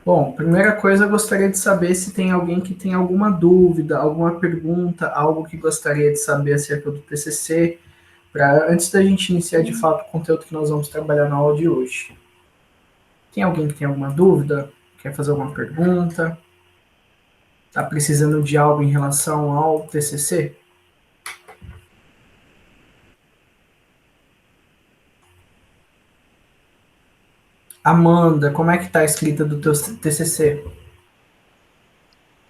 Bom, primeira coisa, eu gostaria de saber se tem alguém que tem alguma dúvida, alguma pergunta, algo que gostaria de saber acerca do TCC, antes da gente iniciar de fato o conteúdo que nós vamos trabalhar na aula de hoje. Tem alguém que tem alguma dúvida? Quer fazer alguma pergunta? Está precisando de algo em relação ao TCC? Amanda, como é que está a escrita do teu TCC?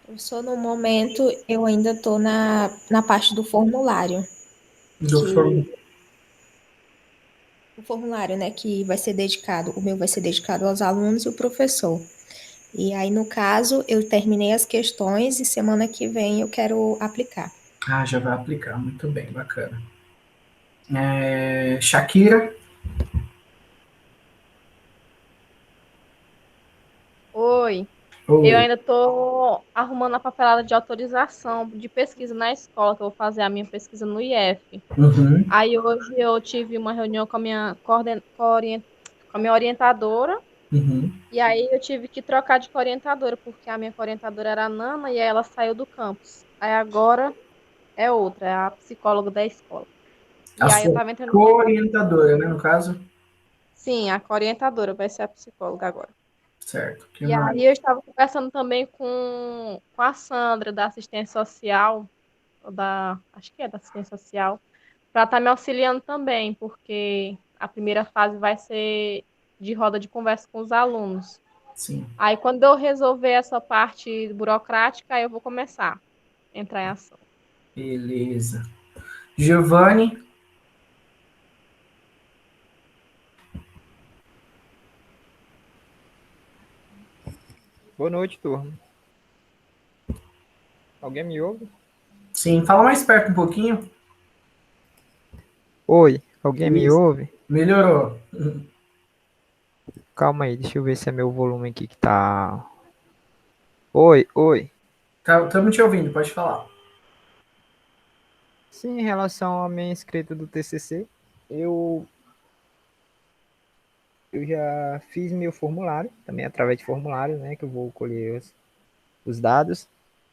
Professor, no momento eu ainda estou na parte do formulário, Do que form... o formulário, né, que vai ser dedicado, o meu vai ser dedicado aos alunos e o professor. E aí, no caso, eu terminei as questões e semana que vem eu quero aplicar. Ah, já vai aplicar, muito bem, bacana. Shakira? Oi, eu Oi. ainda estou arrumando a papelada de autorização de pesquisa na escola, que eu vou fazer a minha pesquisa no IF. Uhum, Aí hoje eu tive uma reunião com a minha, com a minha orientadora, uhum. e aí eu tive que trocar de orientadora, porque a minha orientadora era a Nana e aí ela saiu do campus. Aí agora é outra, é a psicóloga da escola. A E aí eu sua tava entrando em contato com co-orientadora, né, ela. no caso? Sim, a orientadora vai ser a psicóloga agora. Certo, que E mais? aí eu estava conversando também com a Sandra, da assistência social, acho que é da assistência social, para estar me auxiliando também, porque a primeira fase vai ser de roda de conversa com os alunos. Sim, Aí, quando eu resolver essa parte burocrática, aí eu vou começar a entrar em ação. beleza. Giovanni? Boa noite, turma. Alguém me ouve? Sim, fala mais perto um pouquinho. Oi, alguém me Isso, ouve? melhorou. Calma aí, deixa eu ver se é meu volume aqui que tá. Oi, oi. Estamos te ouvindo, pode falar. Sim, em relação à minha escrita do TCC, eu, eu já fiz meu formulário, também através de formulário, né, que eu vou colher os dados.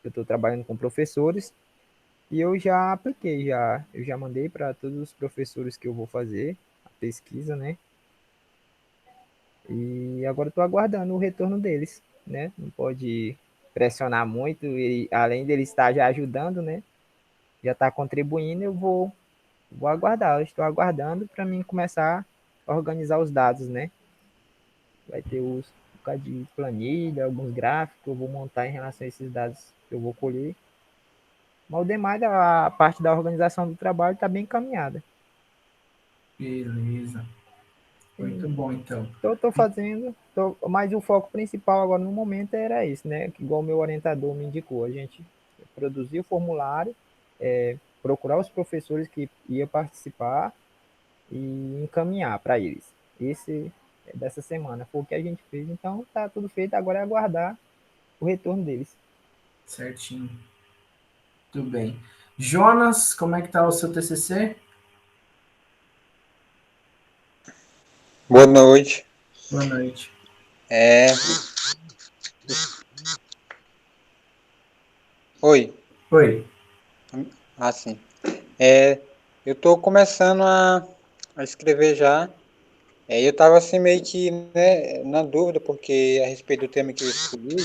Eu estou trabalhando com professores e eu já apliquei, eu já mandei para todos os professores que eu vou fazer a pesquisa, né? E agora estou aguardando o retorno deles, né? Não pode pressionar muito e além dele estar já ajudando, né? Já está contribuindo, vou aguardar. Eu estou aguardando para mim começar a organizar os dados, né? Vai ter um bocado de planilha, alguns gráficos que eu vou montar em relação a esses dados que eu vou colher. Mas o demais, a parte da organização do trabalho está bem encaminhada. Beleza. Muito bom, então. Então, eu estou fazendo, mas o foco principal agora no momento era isso, né? Igual o meu orientador me indicou, a gente produzir o formulário, procurar os professores que iam participar e encaminhar para eles. Esse dessa semana foi o que a gente fez, então tá tudo feito, agora é aguardar o retorno deles. Certinho. Tudo bem. Jonas, como é que tá o seu TCC? Boa noite. Boa noite. É... Oi. Oi. Ah, sim. É... Eu estou começando a escrever já. Eu estava assim meio que, né, na dúvida, porque a respeito do tema que eu escolhi,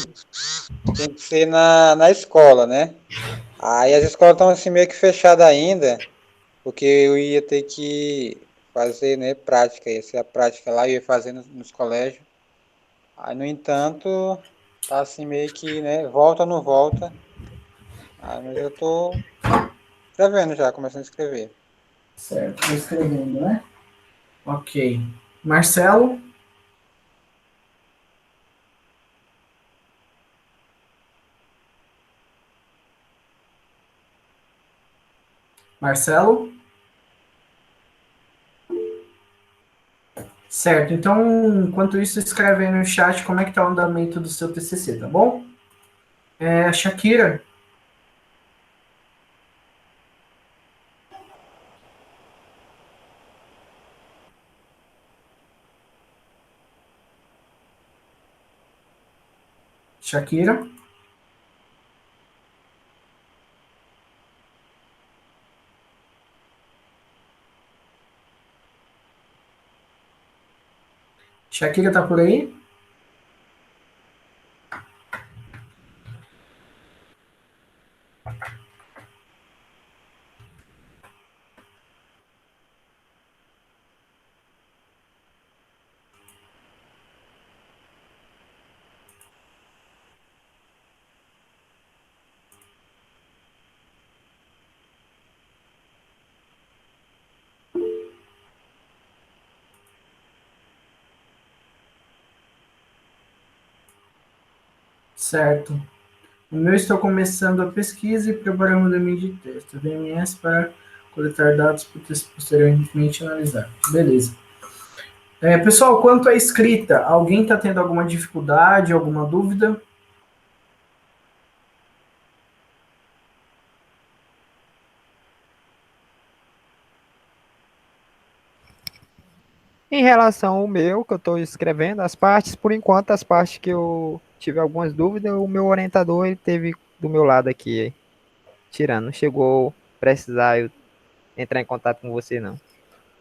tem que ser na escola, né? Aí as escolas estão assim meio que fechadas ainda, porque eu ia ter que fazer, né, prática, ia ser a prática lá, eu ia fazer nos colégios. Aí, no entanto, tá assim meio que, né, volta ou não volta. Mas eu tô escrevendo já, começando a escrever. Certo, tô escrevendo, né? Ok. Marcelo? Marcelo? Certo, então, enquanto isso, escreve aí no chat como é que tá o andamento do seu TCC, tá bom? Shakira? Shakira? Shakira tá por aí? Certo. No meu, estou começando a pesquisa e preparando o domínio de texto, VMS, para coletar dados para posteriormente analisar. Beleza. Pessoal, quanto à escrita, alguém está tendo alguma dificuldade, alguma dúvida? Em relação ao meu, que eu estou escrevendo, as partes, por enquanto, as partes que eu tive algumas dúvidas, o meu orientador ele teve do meu lado aqui, tirando. Não chegou a precisar eu entrar em contato com você, não.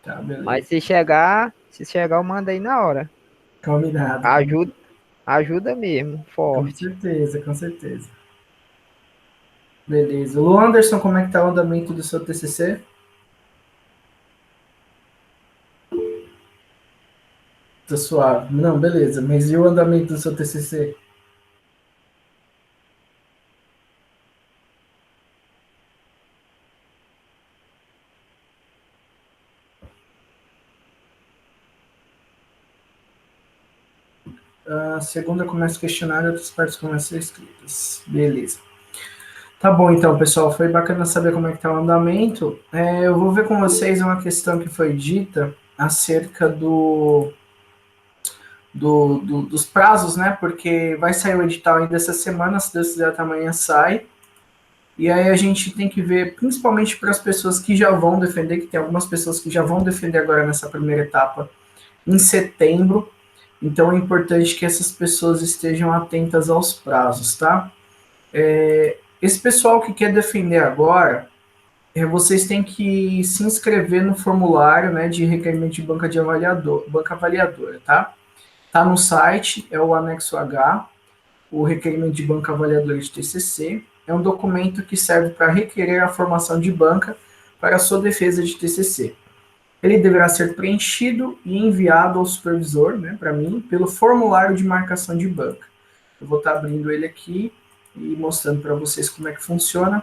Tá, beleza. Mas se chegar, eu mando aí na hora. Combinado. Ajuda mesmo, Com forte. certeza, com certeza. Beleza. Lu Anderson, como é que tá o andamento do seu TCC? Tá suave. Não, beleza. Mas e o andamento do seu TCC? A segunda começa a questionar e outras partes começam a ser escritas. Beleza. Tá bom, então, pessoal. Foi bacana saber como é que tá o andamento. Eu vou ver com vocês uma questão que foi dita acerca dos prazos, né? Porque vai sair o edital ainda essa semana, se Deus quiser, até amanhã sai. E aí a gente tem que ver, principalmente para as pessoas que já vão defender, que tem algumas pessoas que já vão defender agora nessa primeira etapa, em setembro. Então é importante que essas pessoas estejam atentas aos prazos, tá? Esse pessoal que quer defender agora, vocês têm que se inscrever no formulário, né, de requerimento de banca avaliadora, tá? Tá no site, é o anexo H, o requerimento de banca avaliadora de TCC. É um documento que serve para requerer a formação de banca para a sua defesa de TCC. Ele deverá ser preenchido e enviado ao supervisor, né, para mim, pelo formulário de marcação de banca. Eu vou estar abrindo ele aqui e mostrando para vocês como é que funciona.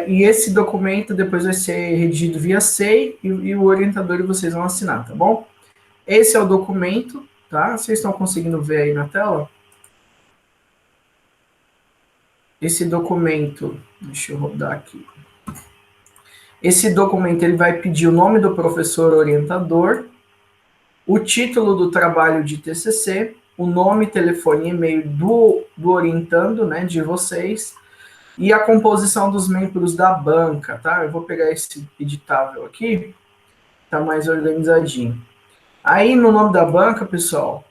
E esse documento depois vai ser redigido via SEI e o orientador e vocês vão assinar, tá bom? Esse é o documento, tá? Vocês estão conseguindo ver aí na tela? Esse documento, deixa eu rodar aqui. Esse documento ele vai pedir o nome do professor orientador, o título do trabalho de TCC, o nome, telefone e e-mail do orientando, né, de vocês, e a composição dos membros da banca, tá? Eu vou pegar esse editável aqui, tá mais organizadinho. Aí no nome da banca, pessoal,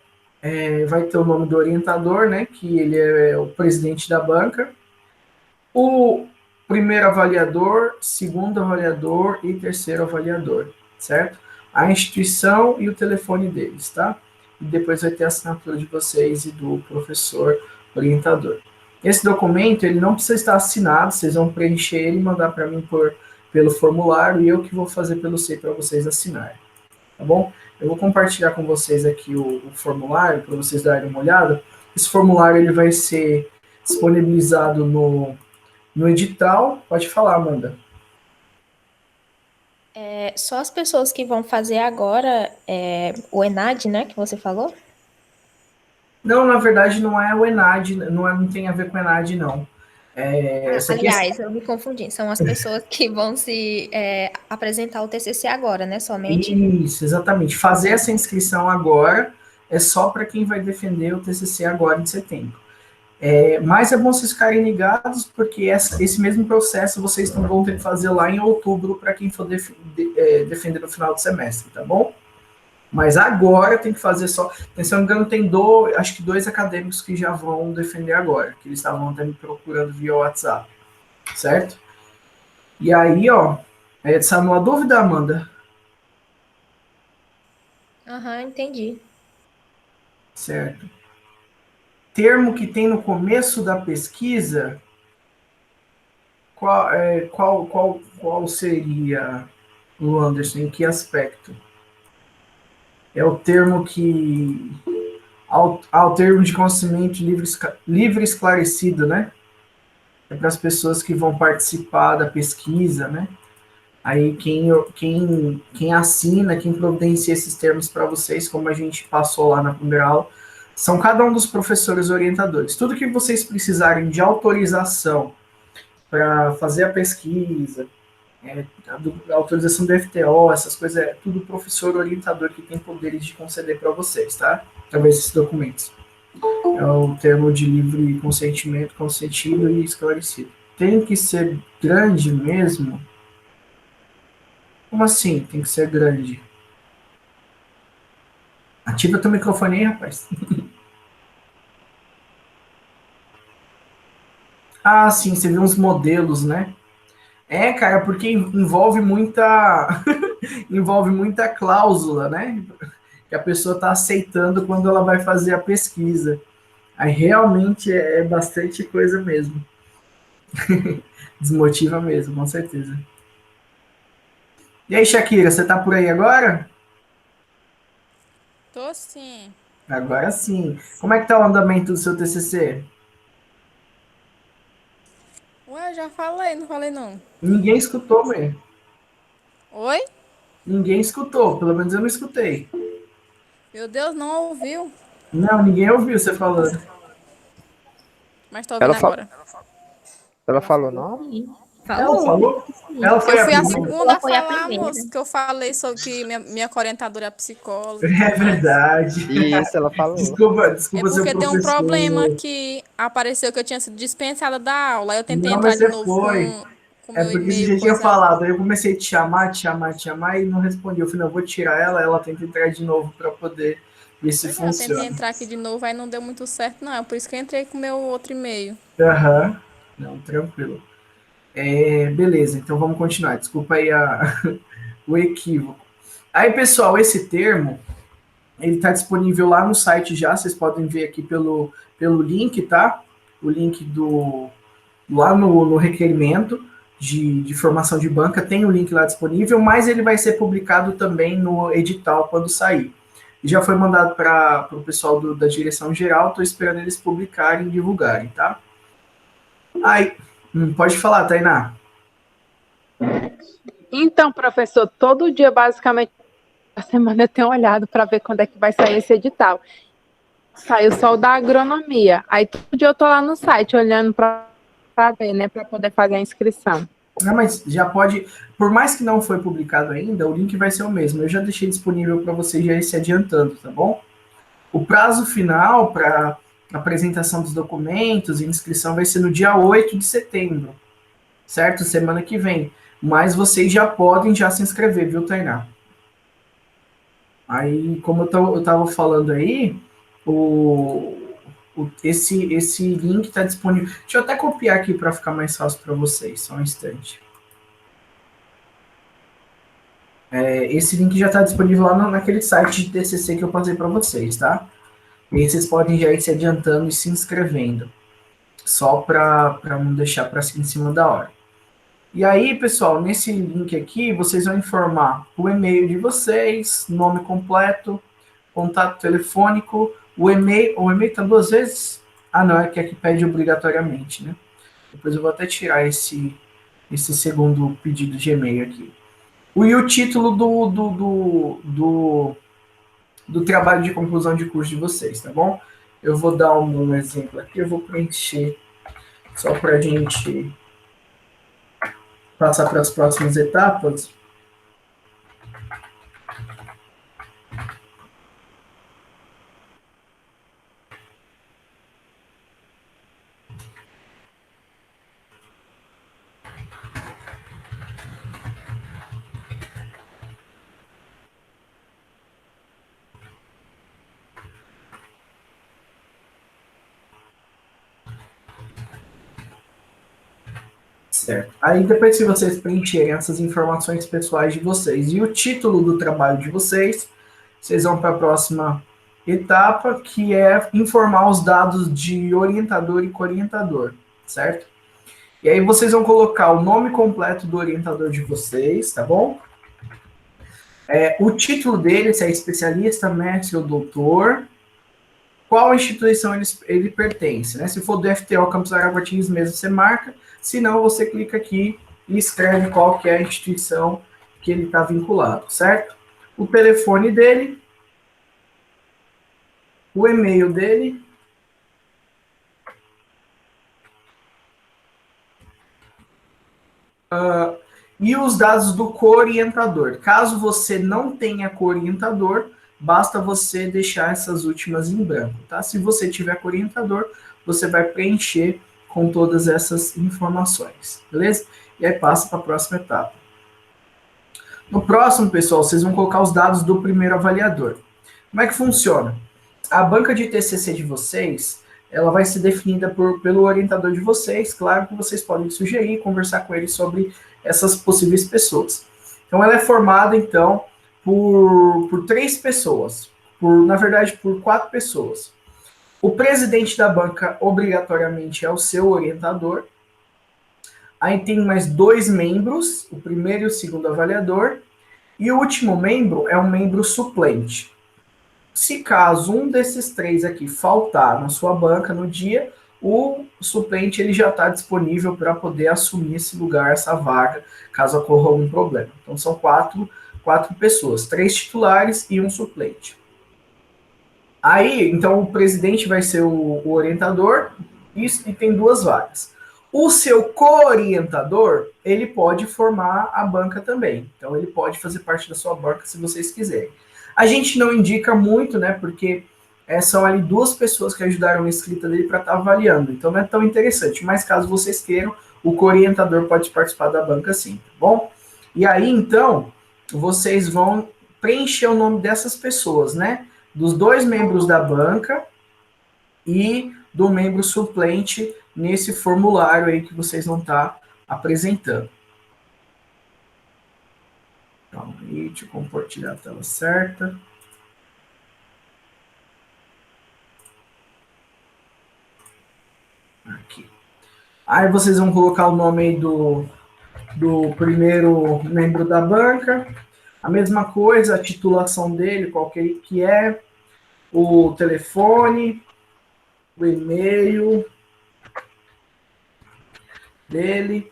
vai ter o nome do orientador, né, que ele é o presidente da banca, o primeiro avaliador, segundo avaliador e terceiro avaliador, certo? A instituição e o telefone deles, tá? E depois vai ter a assinatura de vocês e do professor orientador. Esse documento, ele não precisa estar assinado, vocês vão preencher ele e mandar para mim pelo formulário e eu que vou fazer pelo SEI para vocês assinarem, tá bom? Eu vou compartilhar com vocês aqui o formulário para vocês darem uma olhada. Esse formulário ele vai ser disponibilizado no edital. Pode falar, Amanda. Só as pessoas que vão fazer agora o ENAD, né, que você falou? Não, na verdade não é o ENAD, não tem a ver com o ENAD, não. Aliás, eu me confundi. São as pessoas que vão se apresentar o TCC agora, né, somente? Isso, exatamente. Fazer essa inscrição agora é só para quem vai defender o TCC agora em setembro. Mas é bom vocês ficarem ligados, porque esse mesmo processo vocês vão ter que fazer lá em outubro para quem for defender no final do semestre, tá bom? Mas agora tem que fazer só. Se não me engano, tem acho que 2 acadêmicos que já vão defender agora, que eles estavam até me procurando via WhatsApp, certo? E aí, ó, sabe uma dúvida, Amanda? Aham, entendi. Certo. Termo que tem no começo da pesquisa, qual seria, o Anderson, em que aspecto? É o termo que. Ao termo de conhecimento livre esclarecido, né? É para as pessoas que vão participar da pesquisa, né? Aí quem assina, quem providencia esses termos para vocês, como a gente passou lá na primeira aula, são cada um dos professores orientadores. Tudo que vocês precisarem de autorização para fazer a pesquisa, a autorização do FTO, essas coisas, é tudo o professor orientador que tem poderes de conceder para vocês, tá? Através desses documentos. É o termo de livre consentimento, consentido e esclarecido. Tem que ser grande mesmo? Como assim? Tem que ser grande. Ativa teu microfone aí, rapaz. Ah, sim, você viu uns modelos, né? É, cara, porque envolve muita envolve muita cláusula, né? Que a pessoa está aceitando quando ela vai fazer a pesquisa. Aí realmente é bastante coisa mesmo. Desmotiva mesmo, com certeza. E aí, Shakira, você tá por aí agora? Tô sim. Agora sim. Como é que tá o andamento do seu TCC? Ué, eu já falei, não falei não. Ninguém escutou, mesmo. Oi? Ninguém escutou, pelo menos eu não escutei. Meu Deus, não ouviu? Não, ninguém ouviu você falando. Mas tô ouvindo Ela, fa- agora. ela falou, não? Sim. Ela Falou. falou? Sim. Ela foi Eu a fui a primeira. segunda Ela a foi a falar, primeira. moço, que eu falei sobre que minha orientadora é psicóloga e É tudo mais. verdade. Isso, ela falou. É Desculpa seu porque deu um problema professor. que apareceu que eu tinha sido dispensada da aula. Aí eu tentei Não, entrar mas de você novo foi. com É meu porque você e-mail, já tinha coisa. falado. Aí eu comecei a te chamar e não respondi. Eu falei, não, eu vou tirar ela, ela tenta entrar de novo para poder ver se Pois é, eu tentei funciona. entrar aqui de novo, aí não deu muito certo, não. É por isso que eu entrei com o meu outro e-mail. Aham. Não, tranquilo. Beleza, então vamos continuar. Desculpa aí o equívoco. Aí, pessoal, esse termo, ele está disponível lá no site já. Vocês podem ver aqui pelo link, tá? O link lá no requerimento de formação de banca, tem o link lá disponível, mas ele vai ser publicado também no edital quando sair. Já foi mandado para o pessoal da direção geral, estou esperando eles publicarem e divulgarem, tá? Aí, pode falar, Tainá. Então, professor, todo dia, basicamente, a semana eu tenho olhado para ver quando é que vai sair esse edital. Saiu só o da agronomia. Aí todo dia eu estou lá no site olhando para ver, né, para poder fazer a inscrição. Não, mas já pode, por mais que não foi publicado ainda, o link vai ser o mesmo. Eu já deixei disponível para vocês já ir se adiantando, tá bom? O prazo final para apresentação dos documentos e inscrição vai ser no dia 8 de setembro, certo? Semana que vem. Mas vocês já podem já se inscrever, viu, Tainá? Aí, como eu estava falando aí, esse link está disponível. Deixa eu até copiar aqui para ficar mais fácil para vocês, só um instante. Esse link já está disponível lá naquele site de TCC que eu passei para vocês, tá? E aí vocês podem já ir se adiantando e se inscrevendo, só para não deixar para em cima da hora. E aí, pessoal, nesse link aqui, vocês vão informar o e-mail de vocês, nome completo, contato telefônico, o e-mail está 2 vezes? Ah, não, é que aqui pede obrigatoriamente, né? Depois eu vou até tirar esse segundo pedido de e-mail aqui. E o título do trabalho de conclusão de curso de vocês, tá bom? Eu vou dar um exemplo aqui, eu vou preencher só para a gente passar para as próximas etapas. Certo. Aí depois que vocês preencherem essas informações pessoais de vocês e o título do trabalho de vocês, vocês vão para a próxima etapa, que é informar os dados de orientador e co-orientador, certo? E aí vocês vão colocar o nome completo do orientador de vocês, tá bom? O título dele, se é especialista, mestre ou doutor, qual instituição ele pertence, né? Se for do FTO Campus Araguatins mesmo, você marca, se não, você clica aqui e escreve qual que é a instituição que ele está vinculado, certo? O telefone dele, o e-mail dele, e os dados do co-orientador. Caso você não tenha co-orientador, basta você deixar essas últimas em branco, tá? Se você tiver co-orientador, você vai preencher com todas essas informações, beleza? E aí passa para a próxima etapa. No próximo, pessoal, vocês vão colocar os dados do primeiro avaliador. Como é que funciona? A banca de TCC de vocês, ela vai ser definida pelo orientador de vocês. Claro que vocês podem sugerir, conversar com ele sobre essas possíveis pessoas. Então, ela é formada, então, por 3 pessoas. Na verdade, por 4 pessoas. O presidente da banca, obrigatoriamente, é o seu orientador. Aí tem mais 2 membros, o primeiro e o segundo avaliador. E o último membro é um membro suplente. Se caso um desses 3 aqui faltar na sua banca no dia, o suplente ele já está disponível para poder assumir esse lugar, essa vaga, caso ocorra algum problema. Então são 4 pessoas, 3 titulares e um suplente. Aí, então o presidente vai ser o orientador e tem 2 vagas. O seu co-orientador, ele pode formar a banca também. Então ele pode fazer parte da sua banca se vocês quiserem. A gente não indica muito, né, porque são ali 2 pessoas que ajudaram na escrita dele para estar avaliando, então não é tão interessante, mas caso vocês queiram, o co-orientador pode participar da banca sim, tá bom? E aí, então, vocês vão preencher o nome dessas pessoas, né, dos 2 membros da banca e do membro suplente nesse formulário aí que vocês vão estar apresentando. Calma aí, deixa eu compartilhar a tela certa. Aqui. Aí vocês vão colocar o nome aí do primeiro membro da banca. A mesma coisa, a titulação dele, qual que é, o telefone, o e-mail dele.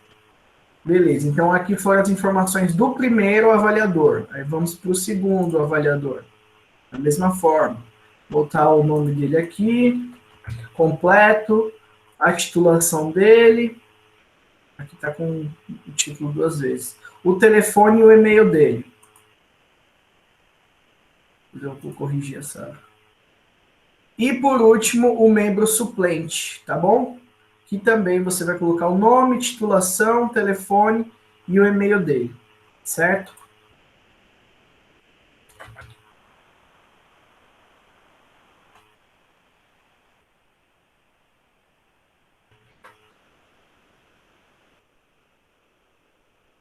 Beleza, então aqui foram as informações do primeiro avaliador. Aí vamos para o segundo avaliador. Da mesma forma. Botar o nome dele aqui, completo, a titulação dele. Aqui está com o título 2 vezes. O telefone e o e-mail dele. Eu vou corrigir essa. E por último, o membro suplente, tá bom? Que também você vai colocar o nome, titulação, telefone e o e-mail dele, certo?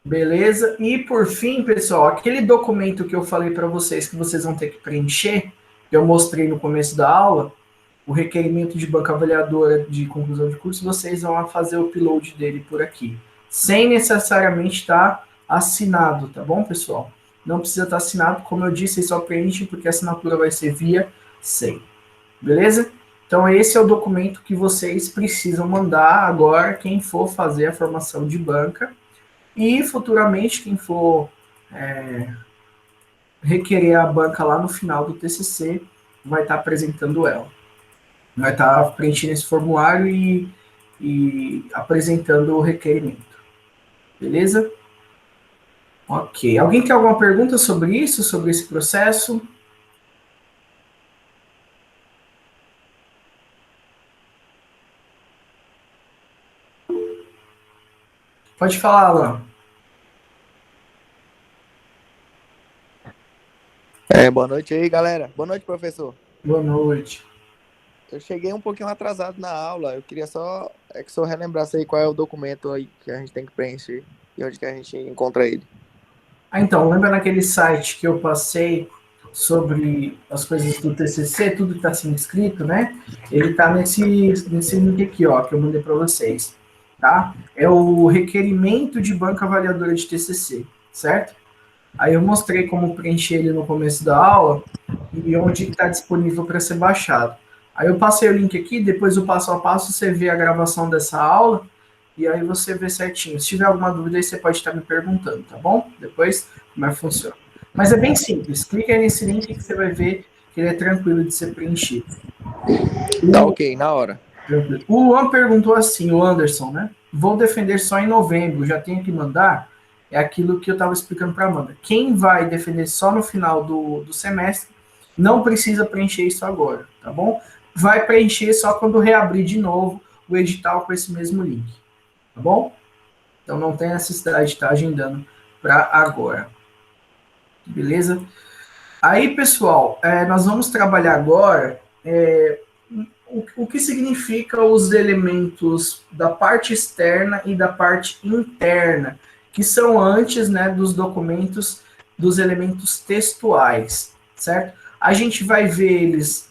Beleza? E por fim, pessoal, aquele documento que eu falei para vocês que vocês vão ter que preencher, que eu mostrei no começo da aula, o requerimento de banca avaliadora de conclusão de curso, vocês vão fazer o upload dele por aqui, sem necessariamente estar assinado, tá bom, pessoal? Não precisa estar assinado, como eu disse, só preenche porque a assinatura vai ser via SEI, beleza? Então esse é o documento que vocês precisam mandar agora, quem for fazer a formação de banca, e futuramente quem for requerer a banca lá no final do TCC, vai estar apresentando ela. Vai estar preenchendo esse formulário e apresentando o requerimento. Beleza? Ok. Alguém tem alguma pergunta sobre isso, sobre esse processo? Pode falar, Alan. Boa noite aí, galera. Boa noite, professor. Boa noite. Eu cheguei um pouquinho atrasado na aula. Eu queria só que o senhor relembrasse aí qual é o documento aí que a gente tem que preencher e onde que a gente encontra ele. Então, lembra naquele site que eu passei sobre as coisas do TCC, tudo que está sendo escrito, né? Ele está nesse link aqui, ó, que eu mandei para vocês, tá? É o requerimento de banca avaliadora de TCC, certo? Aí eu mostrei como preencher ele no começo da aula e onde está disponível para ser baixado. Aí eu passei o link aqui, depois o passo a passo você vê a gravação dessa aula e aí você vê certinho. Se tiver alguma dúvida aí você pode estar me perguntando, tá bom? Depois como é que funciona. Mas é bem simples, clica aí nesse link que você vai ver que ele é tranquilo de ser preenchido. Tá ok, na hora. O Luan perguntou assim, o Anderson, né? Vou defender só em novembro, já tenho que mandar? É aquilo que eu estava explicando para a Amanda. Quem vai defender só no final do semestre, não precisa preencher isso agora, tá bom? Vai preencher só quando reabrir de novo o edital com esse mesmo link, tá bom? Então não tem necessidade de estar agendando para agora. Beleza? Aí, pessoal, nós vamos trabalhar agora o que significa os elementos da parte externa e da parte interna, que são antes, né, dos documentos, dos elementos textuais, certo? A gente vai ver eles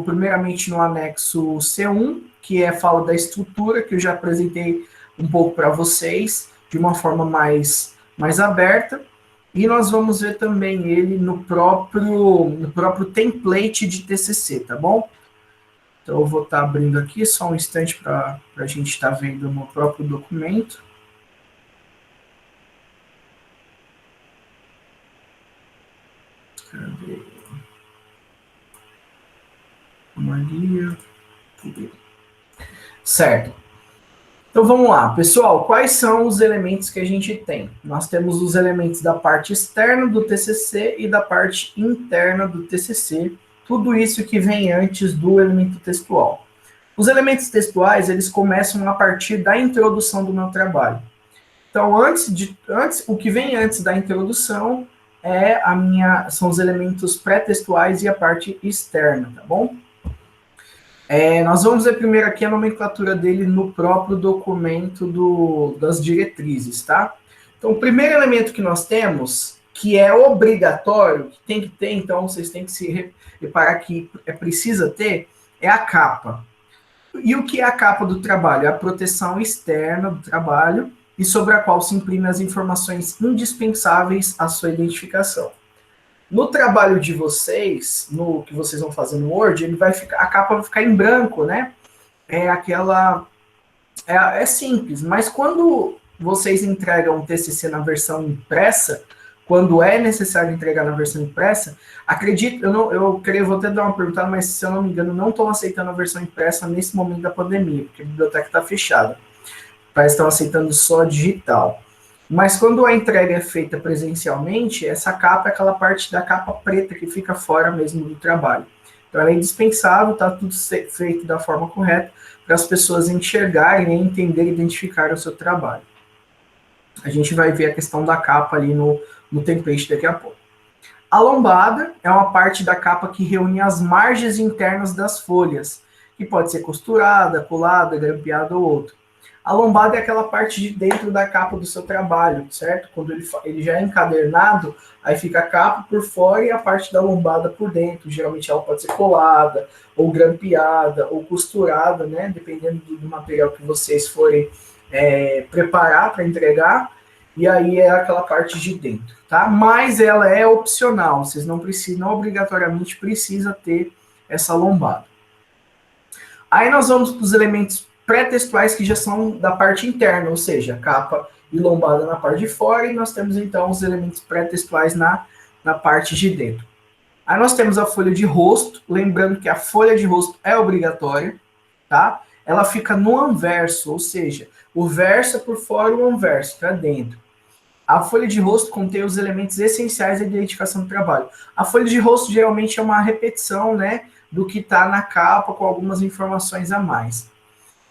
primeiramente no anexo C1, que fala da estrutura, que eu já apresentei um pouco para vocês, de uma forma mais aberta, e nós vamos ver também ele no próprio template de TCC, tá bom? Então eu vou estar abrindo aqui, só um instante para a gente estar vendo no próprio documento. Cadê? Maria. Certo. Então vamos lá, pessoal. Quais são os elementos que a gente tem? Nós temos os elementos da parte externa do TCC e da parte interna do TCC. Tudo isso que vem antes do elemento textual. Os elementos textuais, eles começam a partir da introdução do meu trabalho. Então, o que vem antes da introdução são os elementos pré-textuais e a parte externa, tá bom? Nós vamos ver primeiro aqui a nomenclatura dele no próprio documento das diretrizes, tá? Então, o primeiro elemento que nós temos, que é obrigatório, que tem que ter, então vocês têm que se reparar que precisa ter, é a capa. E o que é a capa do trabalho? É a proteção externa do trabalho e sobre a qual se imprimem as informações indispensáveis à sua identificação. No trabalho de vocês, no que vocês vão fazer no Word, a capa vai ficar em branco, né? É simples, mas quando vocês entregam o TCC na versão impressa, quando é necessário entregar na versão impressa, acredito, vou até dar uma pergunta, mas se eu não me engano, não estão aceitando a versão impressa nesse momento da pandemia, porque a biblioteca está fechada. Parece que estão aceitando só digital. Mas quando a entrega é feita presencialmente, essa capa é aquela parte da capa preta que fica fora mesmo do trabalho. Então ela é indispensável, está tudo feito da forma correta para as pessoas enxergarem, entenderem e identificarem o seu trabalho. A gente vai ver a questão da capa ali no template daqui a pouco. A lombada é uma parte da capa que reúne as margens internas das folhas, que pode ser costurada, colada, grampeada ou outro. A lombada é aquela parte de dentro da capa do seu trabalho, certo? Quando ele já é encadernado, aí fica a capa por fora e a parte da lombada por dentro. Geralmente ela pode ser colada, ou grampeada, ou costurada, né? Dependendo do material que vocês forem preparar para entregar. E aí é aquela parte de dentro, tá? Mas ela é opcional, vocês não obrigatoriamente precisa ter essa lombada. Aí nós vamos para os elementos pré-textuais que já são da parte interna, ou seja, capa e lombada na parte de fora, e nós temos então os elementos pré-textuais na parte de dentro. Aí nós temos a folha de rosto, lembrando que a folha de rosto é obrigatória, tá? Ela fica no anverso, ou seja, o verso é por fora e o anverso para dentro. A folha de rosto contém os elementos essenciais da identificação do trabalho. A folha de rosto geralmente é uma repetição, né, do que está na capa com algumas informações a mais.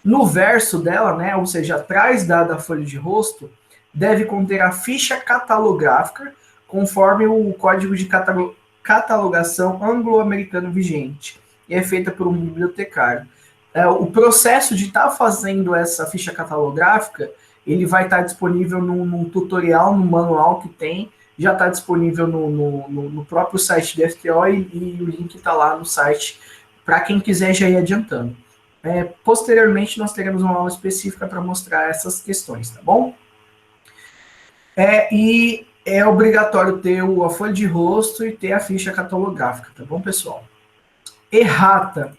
No verso dela, né, ou seja, atrás da folha de rosto, deve conter a ficha catalográfica, conforme o código de catalogação anglo-americano vigente. e é feita por um bibliotecário. O processo de estar fazendo essa ficha catalográfica, ele vai estar disponível num tutorial, no manual que tem, já está disponível no próprio site do FTO e o link está lá no site para quem quiser já ir adiantando. Posteriormente, nós teremos uma aula específica para mostrar essas questões, tá bom? E é obrigatório ter a folha de rosto e ter a ficha catalográfica, tá bom, pessoal? Errata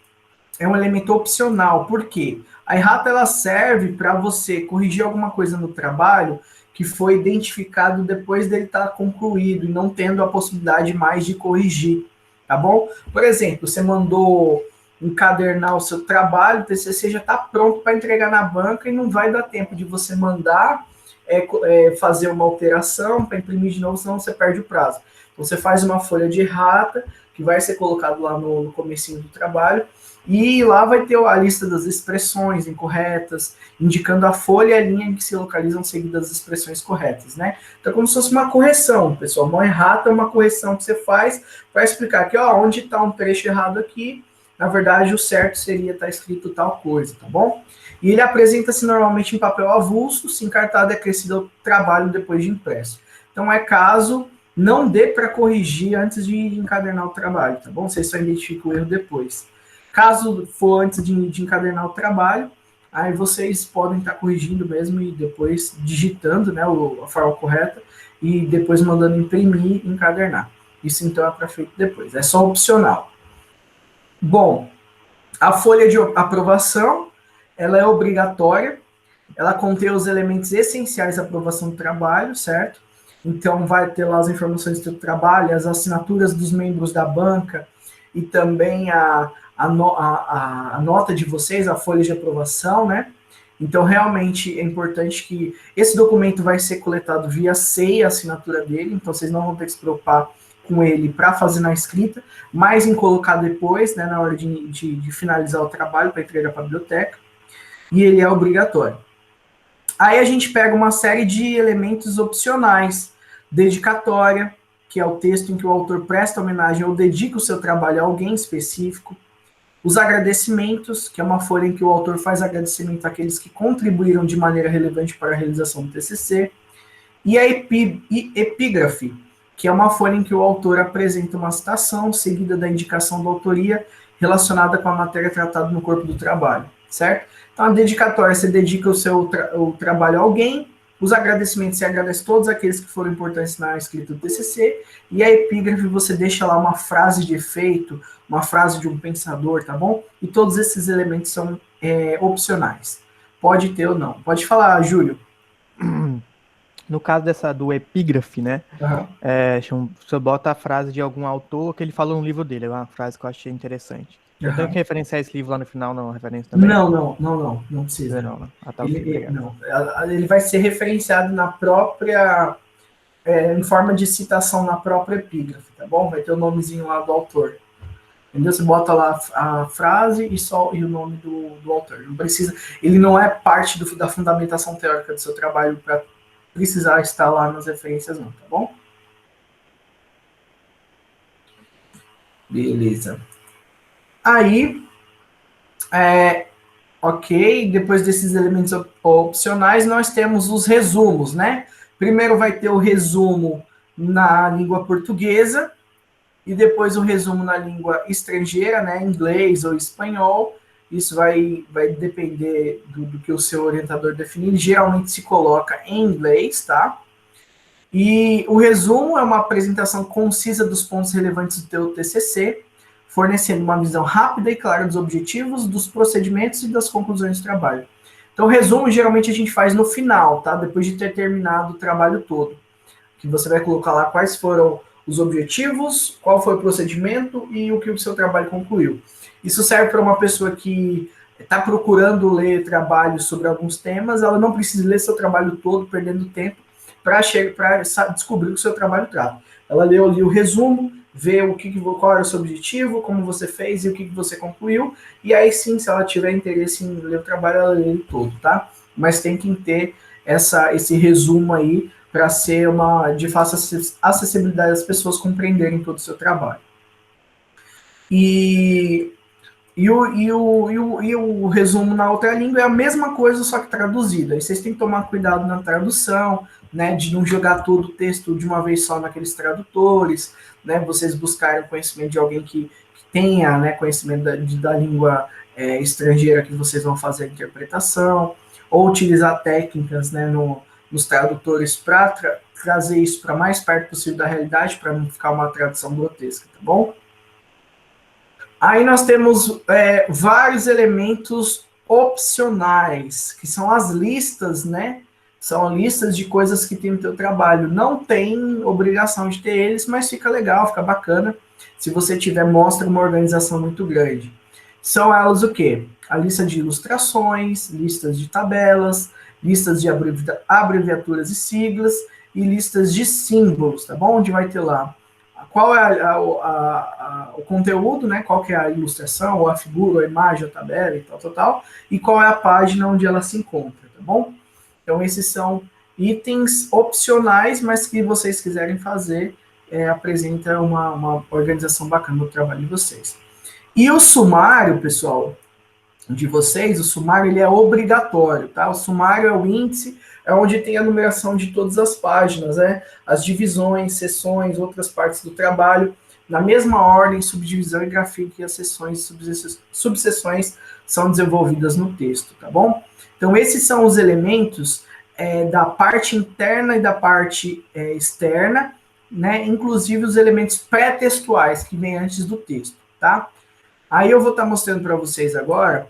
é um elemento opcional, por quê? A errata ela serve para você corrigir alguma coisa no trabalho que foi identificado depois dele estar concluído e não tendo a possibilidade mais de corrigir, tá bom? Por exemplo, você mandou encadernar o seu trabalho, o TCC já está pronto para entregar na banca e não vai dar tempo de você mandar fazer uma alteração para imprimir de novo, senão você perde o prazo. Então, você faz uma folha de errata, que vai ser colocado lá no comecinho do trabalho, e lá vai ter a lista das expressões incorretas, indicando a folha e a linha em que se localizam seguidas as expressões corretas, né? Então, como se fosse uma correção, pessoal. Uma errata é uma correção que você faz para explicar que, onde está um trecho errado aqui, na verdade, o certo seria estar escrito tal coisa, tá bom? E ele apresenta-se normalmente em papel avulso, se encartado é acrescido ao trabalho depois de impresso. Então, caso não dê para corrigir antes de encadernar o trabalho, tá bom? Você só identifica o erro depois. Caso for antes de encadernar o trabalho, aí vocês podem estar corrigindo mesmo e depois digitando, né, a forma correta e depois mandando imprimir e encadernar. Isso, então, é para feito depois. É só opcional. Bom, a folha de aprovação, ela é obrigatória, ela contém os elementos essenciais da aprovação do trabalho, certo? Então, vai ter lá as informações do seu trabalho, as assinaturas dos membros da banca e também a nota de vocês, a folha de aprovação, né? Então, realmente, é importante que esse documento vai ser coletado via SEI, a assinatura dele, então vocês não vão ter que se preocupar com ele para fazer na escrita, mas em colocar depois, né, na hora de finalizar o trabalho para entregar para a biblioteca, e ele é obrigatório. Aí a gente pega uma série de elementos opcionais, dedicatória, que é o texto em que o autor presta homenagem ou dedica o seu trabalho a alguém específico, os agradecimentos, que é uma folha em que o autor faz agradecimento àqueles que contribuíram de maneira relevante para a realização do TCC, e a epígrafe, que é uma folha em que o autor apresenta uma citação seguida da indicação da autoria relacionada com a matéria tratada no corpo do trabalho, certo? Então, a dedicatória, você dedica o trabalho a alguém, os agradecimentos, você agradece todos aqueles que foram importantes na escrita do TCC, e a epígrafe, você deixa lá uma frase de efeito, uma frase de um pensador, tá bom? E todos esses elementos são opcionais. Pode ter ou não. Pode falar, Júlio. No caso do epígrafe, né? Você bota a frase de algum autor que ele falou no livro dele. É uma frase que eu achei interessante. Eu tenho que referenciar esse livro lá no final, não? Referência também? Não precisa. Não. Tá ele vai ser referenciado na própria, em forma de citação na própria epígrafe, tá bom? Vai ter o nomezinho lá do autor. Entendeu? Você bota lá a frase e o nome do autor. Não precisa, ele não é parte da fundamentação teórica do seu trabalho para precisar estar lá nas referências, não, tá bom? Beleza. Aí, ok, depois desses elementos opcionais, nós temos os resumos, né? Primeiro vai ter o resumo na língua portuguesa, e depois o resumo na língua estrangeira, né? Inglês ou espanhol. Isso vai depender do que o seu orientador definir. Geralmente se coloca em inglês, tá? E o resumo é uma apresentação concisa dos pontos relevantes do teu TCC, fornecendo uma visão rápida e clara dos objetivos, dos procedimentos e das conclusões do trabalho. Então, o resumo, geralmente, a gente faz no final, tá? Depois de ter terminado o trabalho todo. Que você vai colocar lá quais foram os objetivos, qual foi o procedimento e o que o seu trabalho concluiu. Isso serve para uma pessoa que está procurando ler trabalhos sobre alguns temas, ela não precisa ler seu trabalho todo, perdendo tempo, para descobrir o que o seu trabalho trata. Ela leu ali o resumo, vê qual era o seu objetivo, como você fez e o que você concluiu, e aí sim, se ela tiver interesse em ler o trabalho, ela lê ele todo, tá? Mas tem que ter esse resumo aí para ser de fácil acessibilidade às pessoas compreenderem todo o seu trabalho. E E o resumo na outra língua é a mesma coisa, só que traduzida. Aí vocês têm que tomar cuidado na tradução, né, de não jogar todo o texto de uma vez só naqueles tradutores, né, vocês buscarem o conhecimento de alguém que tenha, né, conhecimento da língua estrangeira que vocês vão fazer a interpretação, ou utilizar técnicas, né, nos tradutores para trazer isso para mais perto possível da realidade, para não ficar uma tradução grotesca, tá bom? Aí nós temos vários elementos opcionais, que são as listas, né? São listas de coisas que tem no teu trabalho. Não tem obrigação de ter eles, mas fica legal, fica bacana. Se você tiver, mostra uma organização muito grande. São elas o quê? A lista de ilustrações, listas de tabelas, listas de abreviaturas e siglas e listas de símbolos, tá bom? Onde vai ter lá qual é o conteúdo, né? Qual que é a ilustração, ou a figura, ou a imagem, a tabela e tal, e qual é a página onde ela se encontra, tá bom? Então, esses são itens opcionais, mas que vocês quiserem fazer, apresenta uma organização bacana no trabalho de vocês. E o sumário, pessoal, de vocês, o sumário ele é obrigatório, tá? O sumário é o índice, é onde tem a numeração de todas as páginas, né? As divisões, seções, outras partes do trabalho, na mesma ordem, subdivisão e grafia que as seções e subseções são desenvolvidas no texto, tá bom? Então, esses são os elementos da parte interna e da parte externa, né? Inclusive os elementos pré-textuais que vêm antes do texto, tá? Aí eu vou estar mostrando para vocês agora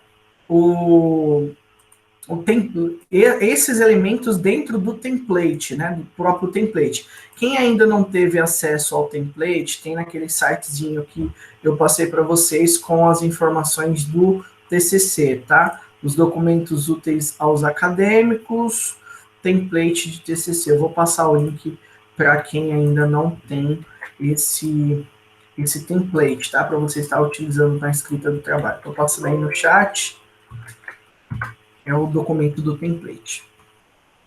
esses elementos dentro do template, né, do próprio template. Quem ainda não teve acesso ao template, tem naquele sitezinho que eu passei para vocês com as informações do TCC, tá? Os documentos úteis aos acadêmicos, template de TCC. Eu vou passar o link para quem ainda não tem esse template, tá? Para você estar utilizando na escrita do trabalho. Então, passo aí no chat. É o documento do template.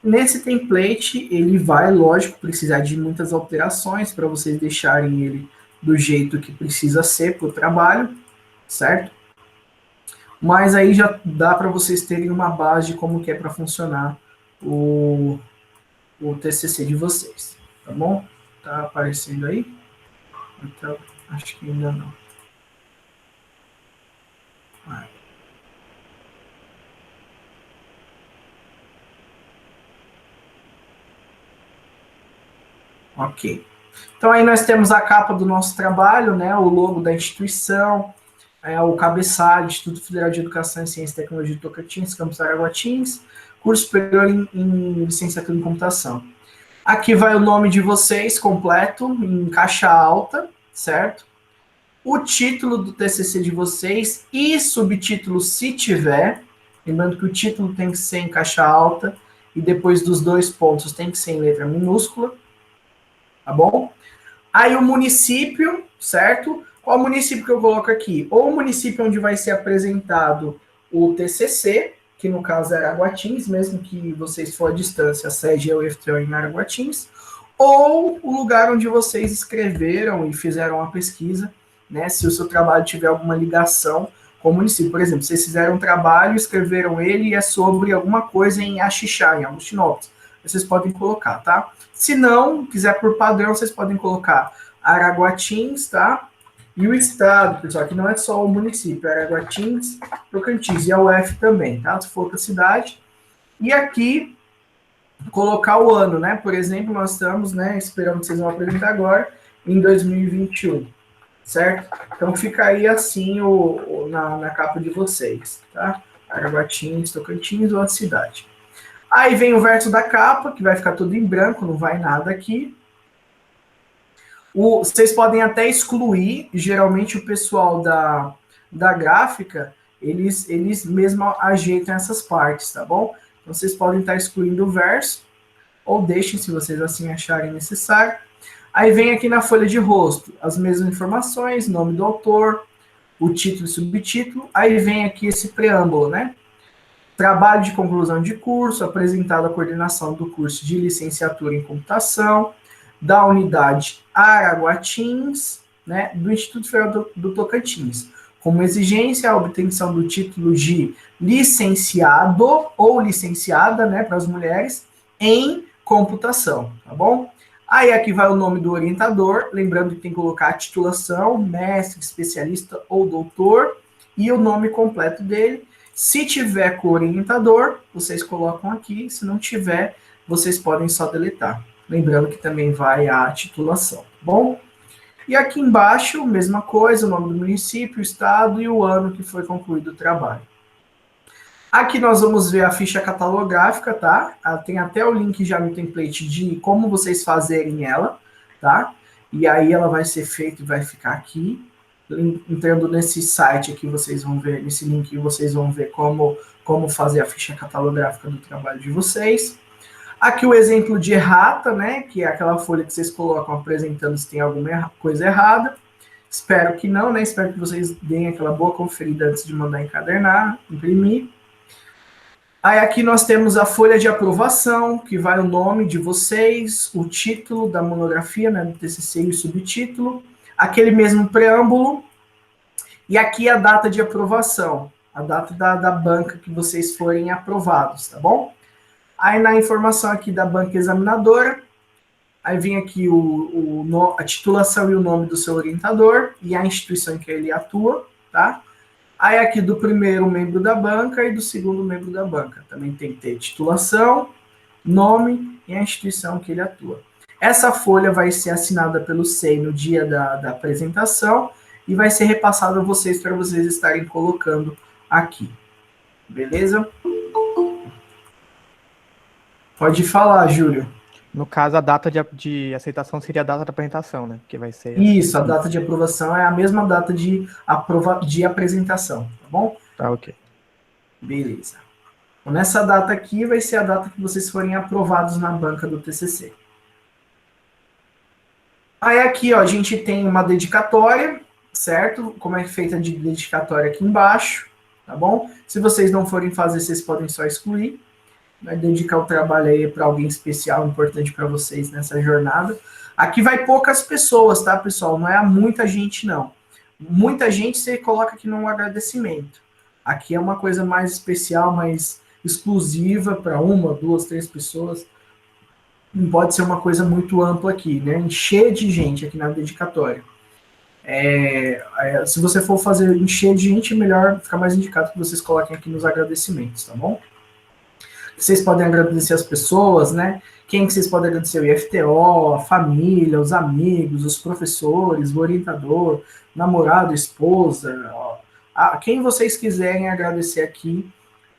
Nesse template, ele vai, lógico, precisar de muitas alterações para vocês deixarem ele do jeito que precisa ser para o trabalho, certo? Mas aí já dá para vocês terem uma base de como que é para funcionar o TCC de vocês, tá bom? Tá aparecendo aí? Então, acho que ainda não. Ok. Então aí nós temos a capa do nosso trabalho, né? O logo da instituição, o cabeçalho, Instituto Federal de Educação em Ciência e Tecnologia de Tocantins, Campus Araguatins, curso superior em licenciatura em computação. Aqui vai o nome de vocês completo, em caixa alta, certo? O título do TCC de vocês e subtítulo se tiver, lembrando que o título tem que ser em caixa alta e depois dos 2 pontos tem que ser em letra minúscula, tá bom? Aí o município, certo? Qual município que eu coloco aqui? Ou o município onde vai ser apresentado o TCC, que no caso é Araguatins, mesmo que vocês for à distância, a sede é o UFTO em Araguatins, ou o lugar onde vocês escreveram e fizeram a pesquisa, né? Se o seu trabalho tiver alguma ligação com o município. Por exemplo, vocês fizeram um trabalho, escreveram ele e é sobre alguma coisa em Axixá, em Agostinópolis. Vocês podem colocar, tá? Se não, quiser por padrão, vocês podem colocar Araguatins, tá? E o estado, pessoal, que não é só o município, é Araguatins, Tocantins e a UF também, tá? Se for outra cidade. E aqui, colocar o ano, né? Por exemplo, nós estamos, né? Esperamos que vocês vão apresentar agora, em 2021, certo? Então fica aí assim na capa de vocês, tá? Araguatins, Tocantins ou a cidade. Aí vem o verso da capa, que vai ficar tudo em branco, não vai nada aqui. Vocês podem até excluir, geralmente o pessoal da gráfica, eles mesmo ajeitam essas partes, tá bom? Então vocês podem estar excluindo o verso, ou deixem se vocês assim acharem necessário. Aí vem aqui na folha de rosto, as mesmas informações, nome do autor, o título e subtítulo. Aí vem aqui esse preâmbulo, né? Trabalho de conclusão de curso, apresentado a coordenação do curso de licenciatura em computação, da unidade Araguatins, né, do Instituto Federal do Tocantins. como exigência a obtenção do título de licenciado ou licenciada, né, para as mulheres, em computação, tá bom? Aí aqui vai o nome do orientador, lembrando que tem que colocar a titulação, mestre, especialista ou doutor, e o nome completo dele. Se tiver com o orientador, vocês colocam aqui, se não tiver, vocês podem só deletar. Lembrando que também vai a titulação, tá bom? E aqui embaixo, mesma coisa, o nome do município, o estado e o ano que foi concluído o trabalho. Aqui nós vamos ver a ficha catalográfica, tá? Tem até o link já no template de como vocês fazerem ela, tá? E aí ela vai ser feita e vai ficar aqui. Entrando nesse site aqui, vocês vão ver, nesse link, vocês vão ver como fazer a ficha catalográfica do trabalho de vocês. Aqui o exemplo de errata, né? Que é aquela folha que vocês colocam apresentando se tem alguma coisa errada. Espero que não, né? Espero que vocês deem aquela boa conferida antes de mandar encadernar, imprimir. Aí aqui nós temos a folha de aprovação, que vai o nome de vocês, o título da monografia, né, do TCC e o subtítulo, aquele mesmo preâmbulo, e aqui a data de aprovação, a data da banca que vocês forem aprovados, tá bom? Aí na informação aqui da banca examinadora, aí vem aqui a titulação e o nome do seu orientador, e a instituição em que ele atua, tá? Aí aqui do primeiro membro da banca e do segundo membro da banca. Também tem que ter titulação, nome e a instituição que ele atua. Essa folha vai ser assinada pelo SEI no dia da apresentação e vai ser repassada a vocês para vocês estarem colocando aqui. Beleza? Pode falar, Júlio. No caso, a data de aceitação seria a data da apresentação, né? Que vai ser... Isso, a data de aprovação é a mesma data de apresentação, tá bom? Tá, ok. Beleza. Então, nessa data aqui vai ser a data que vocês forem aprovados na banca do TCC. Aí aqui, ó, a gente tem uma dedicatória, certo? Como é feita de dedicatória aqui embaixo, tá bom? Se vocês não forem fazer, vocês podem só excluir. Vai dedicar o trabalho aí para alguém especial, importante para vocês nessa jornada. Aqui vai poucas pessoas, tá, pessoal? Não é muita gente, não. Muita gente você coloca aqui no agradecimento. Aqui é uma coisa mais especial, mais exclusiva para uma, duas, três pessoas. Não pode ser uma coisa muito ampla aqui, né? Encher de gente aqui na dedicatória. Se você for fazer encher de gente, é melhor ficar mais indicado que vocês coloquem aqui nos agradecimentos, tá bom? Vocês podem agradecer as pessoas, né? Quem que vocês podem agradecer? O IFTO, a família, os amigos, os professores, o orientador, namorado, esposa, quem vocês quiserem agradecer aqui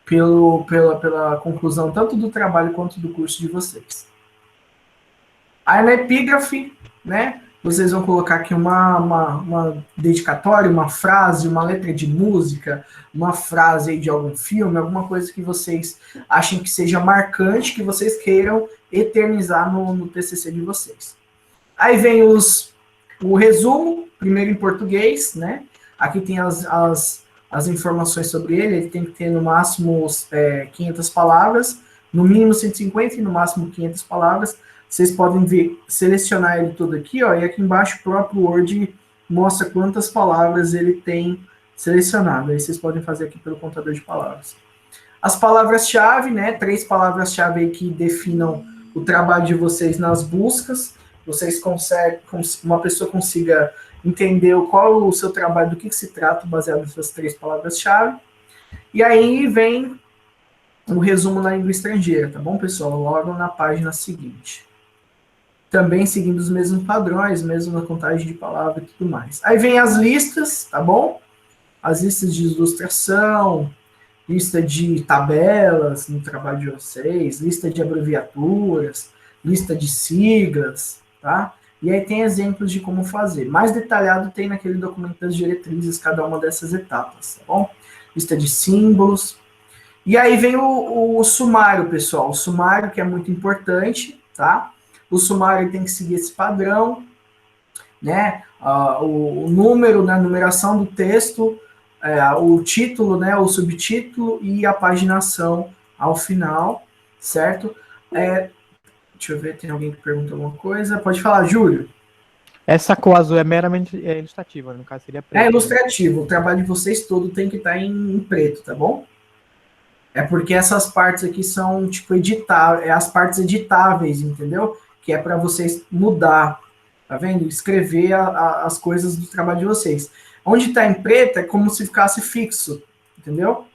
pela conclusão tanto do trabalho quanto do curso de vocês. Aí na epígrafe, né? Vocês vão colocar aqui uma dedicatória, uma frase, uma letra de música, uma frase aí de algum filme, alguma coisa que vocês achem que seja marcante, que vocês queiram eternizar no TCC de vocês. Aí vem o resumo, primeiro em português, né? Aqui tem as informações sobre ele tem que ter no máximo 500 palavras, no mínimo 150 e no máximo 500 palavras. Vocês podem ver, selecionar ele todo aqui, ó, e aqui embaixo o próprio Word mostra quantas palavras ele tem selecionado. Aí vocês podem fazer aqui pelo contador de palavras. As palavras-chave, né, 3 palavras-chave aí que definam o trabalho de vocês nas buscas. Vocês conseguem, uma pessoa consiga entender qual o seu trabalho, do que se trata, baseado nessas 3 palavras-chave. E aí vem o resumo na língua estrangeira, tá bom, pessoal? Logo na página seguinte. Também seguindo os mesmos padrões, mesmo na contagem de palavras e tudo mais. Aí vem as listas, tá bom? As listas de ilustração, lista de tabelas no trabalho de vocês, lista de abreviaturas, lista de siglas, tá? E aí tem exemplos de como fazer. Mais detalhado tem naquele documento das diretrizes, cada uma dessas etapas, tá bom? Lista de símbolos. E aí vem o sumário, pessoal. O sumário que é muito importante, tá? O sumário tem que seguir esse padrão, né? O número, né? A numeração do texto, o título, né? O subtítulo e a paginação ao final, certo? Deixa eu ver, tem alguém que pergunta alguma coisa? Pode falar, Júlio. Essa cor azul é meramente ilustrativa, no caso seria preto. É ilustrativo, o trabalho de vocês todo tem que estar em preto, tá bom? É porque essas partes aqui são, tipo, as partes editáveis, entendeu? Que é para vocês mudar, tá vendo? Escrever as coisas do trabalho de vocês. Onde está em preto é como se ficasse fixo, entendeu?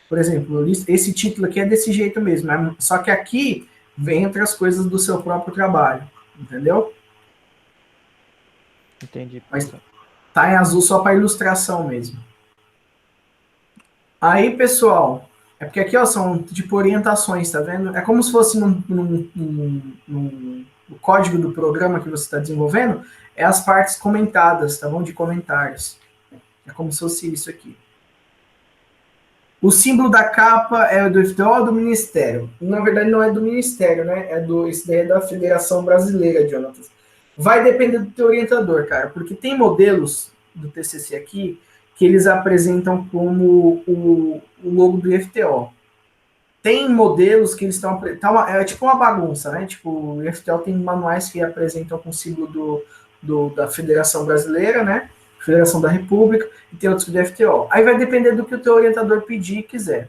Por exemplo, esse título aqui é desse jeito mesmo, só que aqui vem entre as coisas do seu próprio trabalho, entendeu? Entendi. Mas tá em azul só para ilustração mesmo. Aí, pessoal, é porque aqui, ó, são tipo orientações, tá vendo? É como se fosse no código do programa que você está desenvolvendo, é as partes comentadas, tá bom? De comentários. É como se fosse isso aqui. O símbolo da capa é do FTO ou do Ministério? Na verdade, não é do Ministério, né? Isso daí é da Federação Brasileira, Jonathan. Vai depender do teu orientador, cara, porque tem modelos do TCC aqui que eles apresentam como o logo do IFTO. Tem modelos que eles estão... é tipo uma bagunça, né? Tipo, o IFTO tem manuais que apresentam com o símbolo da Federação Brasileira, né? Federação da República, e tem outros do IFTO. Aí vai depender do que o teu orientador pedir e quiser.